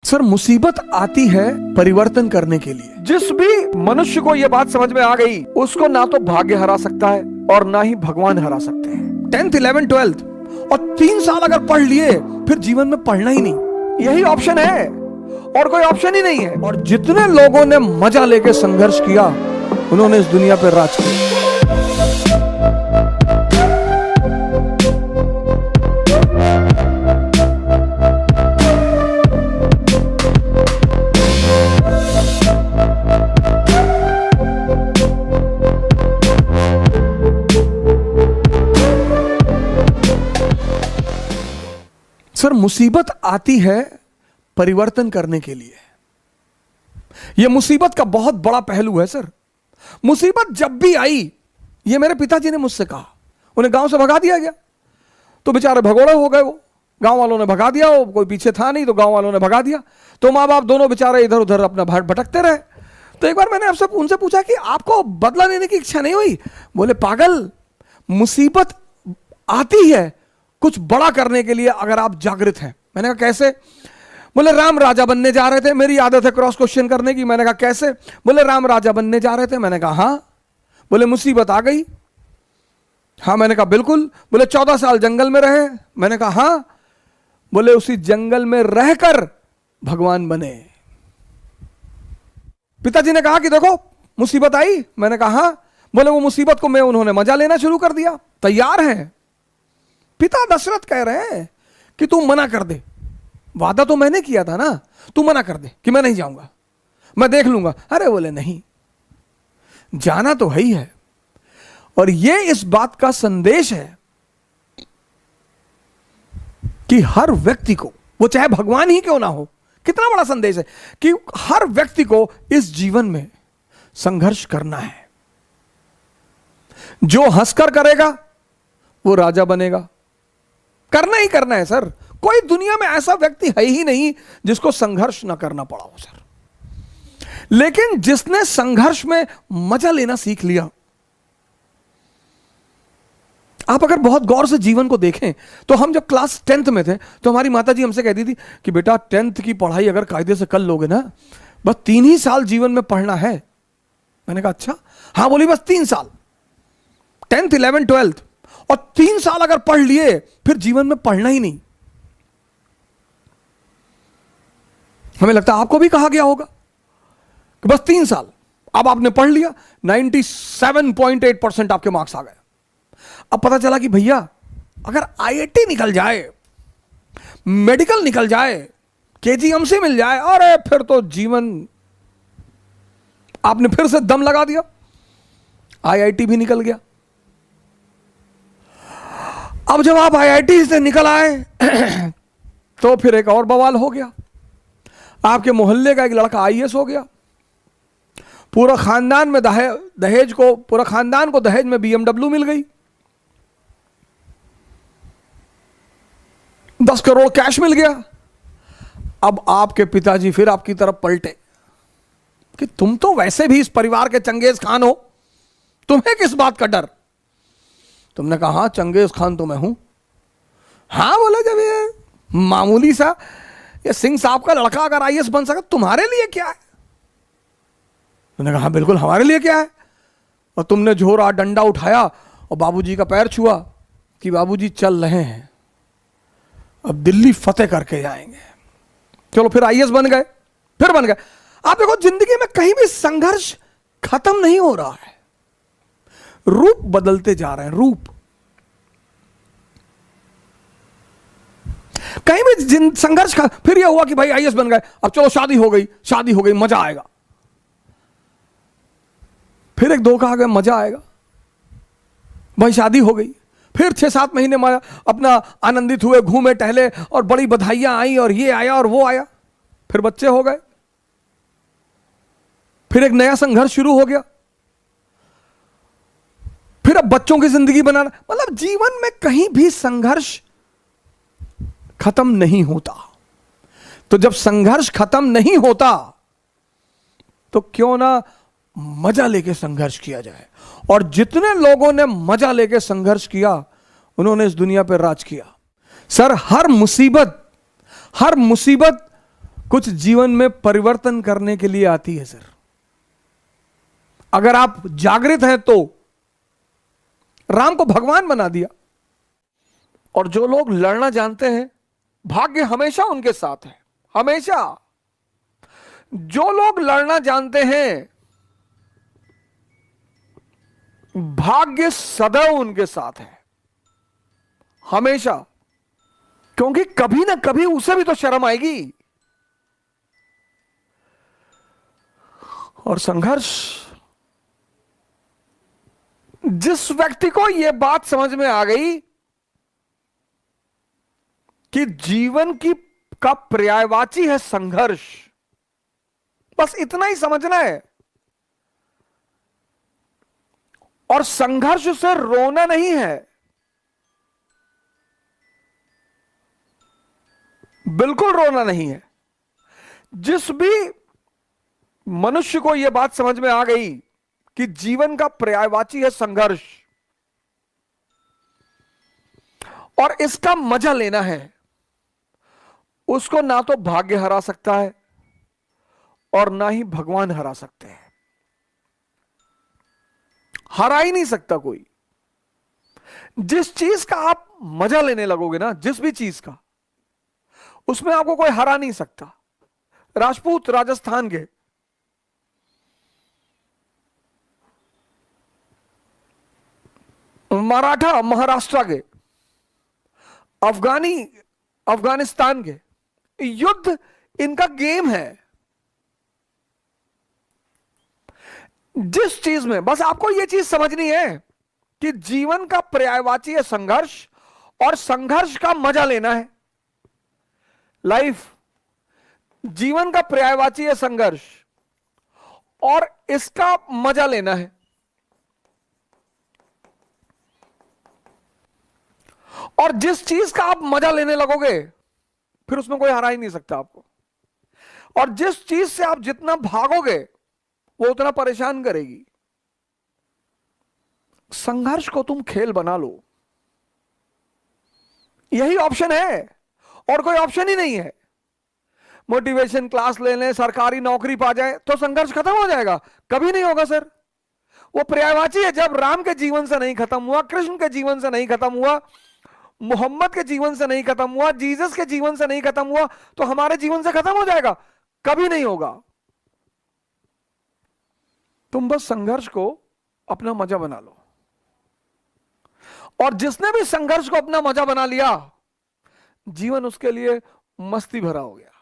Sir, मुसीबत आती है परिवर्तन करने के लिए। जिस भी मनुष्य को यह बात समझ में आ गई, उसको ना तो भाग्य हरा सकता है और ना ही भगवान हरा सकते हैं। 10th 11th 12th और 3 साल अगर पढ़ लिए, फिर जीवन में पढ़ना ही नहीं, यही ऑप्शन है और कोई ऑप्शन ही नहीं है। और जितने लोगों ने मजा लेके संघर्ष किया, उन्होंने इस दुनिया पर राज किया। सर, मुसीबत आती है परिवर्तन करने के लिए। यह मुसीबत का बहुत बड़ा पहलू है सर। मुसीबत जब भी आई, यह मेरे पिताजी ने मुझसे कहा, उन्हें गांव से भगा दिया गया तो बेचारे भगोड़े हो गए। वो गांव वालों ने भगा दिया, वो कोई पीछे था नहीं तो गांव वालों ने भगा दिया, तो माँ बाप दोनों बेचारे इधर उधर अपना भटकते रहे। तो एक बार मैंने आपसे उनसे पूछा कि आपको बदला लेने की इच्छा नहीं हुई? बोले, पागल, मुसीबत आती है कुछ बड़ा करने के लिए अगर आप जागृत हैं। मैंने कहा कैसे? बोले, राम राजा बनने जा रहे थे। मेरी आदत है क्रॉस क्वेश्चन करने की। मैंने कहा कैसे? बोले, राम राजा बनने जा रहे थे। मैंने कहा हाँ। बोले, मुसीबत आ गई? हाँ। मैंने कहा बिल्कुल। बोले, 14 साल जंगल में रहे? मैंने कहा हाँ। बोले, उसी जंगल में रहकर भगवान बने। पिताजी ने कहा कि देखो मुसीबत आई। मैंने कहा हाँ। बोले, वो मुसीबत को मैं उन्होंने मजा लेना शुरू कर दिया। तैयार है। पिता दशरथ कह रहे हैं कि तू मना कर दे, वादा तो मैंने किया था ना, तू मना कर दे कि मैं नहीं जाऊंगा, मैं देख लूंगा। अरे बोले, नहीं, जाना तो है ही है। और ये इस बात का संदेश है कि हर व्यक्ति को, वो चाहे भगवान ही क्यों ना हो, कितना बड़ा संदेश है कि हर व्यक्ति को इस जीवन में संघर्ष करना है। जो हंसकर करेगा वो राजा बनेगा। करना ही करना है सर। कोई दुनिया में ऐसा व्यक्ति है ही नहीं जिसको संघर्ष ना करना पड़ा हो सर। लेकिन जिसने संघर्ष में मजा लेना सीख लिया, आप अगर बहुत गौर से जीवन को देखें तो हम जब क्लास 10th में थे तो हमारी माताजी हमसे कहती थी कि बेटा 10th की पढ़ाई अगर कायदे से कर लोगे ना, बस 3 ही साल जीवन में पढ़ना है। मैंने कहा अच्छा? हाँ। बोली, बस 3 साल, 10th 11th 12th और 3 साल अगर पढ़ लिए, फिर जीवन में पढ़ना ही नहीं। हमें लगता है आपको भी कहा गया होगा कि बस 3 साल। अब आपने पढ़ लिया, 97.8% आपके मार्क्स आ गए। अब पता चला कि भैया अगर आईआईटी निकल जाए, मेडिकल निकल जाए, केजीएमसी मिल जाए, अरे फिर तो जीवन, आपने फिर से दम लगा दिया। आईआईटी भी निकल गया। अब जब आप आईआईटी से निकल आए तो फिर एक और बवाल हो गया। आपके मोहल्ले का एक लड़का आईएएस हो गया। पूरा खानदान में पूरा खानदान को दहेज में बीएमडब्ल्यू मिल गई। 10 करोड़ कैश मिल गया। अब आपके पिताजी फिर आपकी तरफ पलटे कि तुम तो वैसे भी इस परिवार के चंगेज खान हो, तुम्हें किस बात का डर? तुमने कहा हाँ, चंगेज खान तो मैं हूं। हाँ। बोले, जब ये मामूली सा ये सिंह साहब का लड़का अगर आईएएस बन सका, तुम्हारे लिए क्या है? तुमने कहा हाँ बिल्कुल, हमारे लिए क्या है? और तुमने झोरा डंडा उठाया और बाबूजी का पैर छुआ कि बाबूजी चल रहे हैं, अब दिल्ली फतेह करके जाएंगे। चलो, फिर आईएएस बन गए, फिर बन गए। आप देखो, जिंदगी में कहीं भी संघर्ष खत्म नहीं हो रहा है, रूप बदलते जा रहे हैं। रूप कहीं भी संघर्ष का। फिर यह हुआ कि भाई आईएएस बन गए, अब चलो शादी हो गई, मजा आएगा। फिर एक धोखा आ गया, मजा आएगा, भाई शादी हो गई। फिर 6-7 महीने में अपना आनंदित हुए, घूमे टहले और बड़ी बधाइयां आई और ये आया और वो आया। फिर बच्चे हो गए, फिर एक नया संघर्ष शुरू हो गया। फिर अब बच्चों की जिंदगी बनाना। मतलब जीवन में कहीं भी संघर्ष खत्म नहीं होता। तो जब संघर्ष खत्म नहीं होता तो क्यों ना मजा लेके संघर्ष किया जाए। और जितने लोगों ने मजा लेके संघर्ष किया, उन्होंने इस दुनिया पर राज किया। सर, हर मुसीबत कुछ जीवन में परिवर्तन करने के लिए आती है सर। अगर आप जागृत हैं तो राम को भगवान बना दिया। और जो लोग लड़ना जानते हैं, भाग्य हमेशा उनके साथ है, हमेशा। जो लोग लड़ना जानते हैं, भाग्य सदैव उनके साथ है, हमेशा। क्योंकि कभी ना कभी उसे भी तो शर्म आएगी। और संघर्ष, जिस व्यक्ति को यह बात समझ में आ गई कि जीवन की का पर्यायवाची है संघर्ष, बस इतना ही समझना है। और संघर्ष से रोना नहीं है, बिल्कुल रोना नहीं है। जिस भी मनुष्य को यह बात समझ में आ गई कि जीवन का पर्यायवाची है संघर्ष और इसका मजा लेना है, उसको ना तो भाग्य हरा सकता है और ना ही भगवान हरा सकते हैं। हरा ही नहीं सकता कोई। जिस चीज का आप मजा लेने लगोगे ना, जिस भी चीज का, उसमें आपको कोई हरा नहीं सकता। राजपूत राजस्थान के, मराठा महाराष्ट्र के, अफगानी अफगानिस्तान के, युद्ध इनका गेम है। जिस चीज में, बस आपको यह चीज समझनी है कि जीवन का पर्यायवाची है संघर्ष और संघर्ष का मजा लेना है। लाइफ, जीवन का पर्यायवाची है संघर्ष और इसका मजा लेना है। और जिस चीज का आप मजा लेने लगोगे, फिर उसमें कोई हरा ही नहीं सकता आपको। और जिस चीज से आप जितना भागोगे, वो उतना परेशान करेगी। संघर्ष को तुम खेल बना लो, यही ऑप्शन है, और कोई ऑप्शन ही नहीं है। मोटिवेशन क्लास ले लें, सरकारी नौकरी पा जाए तो संघर्ष खत्म हो जाएगा? कभी नहीं होगा सर। वो पर्यायवाची है। जब राम के जीवन से नहीं खत्म हुआ, कृष्ण के जीवन से नहीं खत्म हुआ, मोहम्मद के जीवन से नहीं खत्म हुआ, जीसस के जीवन से नहीं खत्म हुआ, तो हमारे जीवन से खत्म हो जाएगा? कभी नहीं होगा। तुम बस संघर्ष को अपना मजा बना लो। और जिसने भी संघर्ष को अपना मजा बना लिया, जीवन उसके लिए मस्ती भरा हो गया।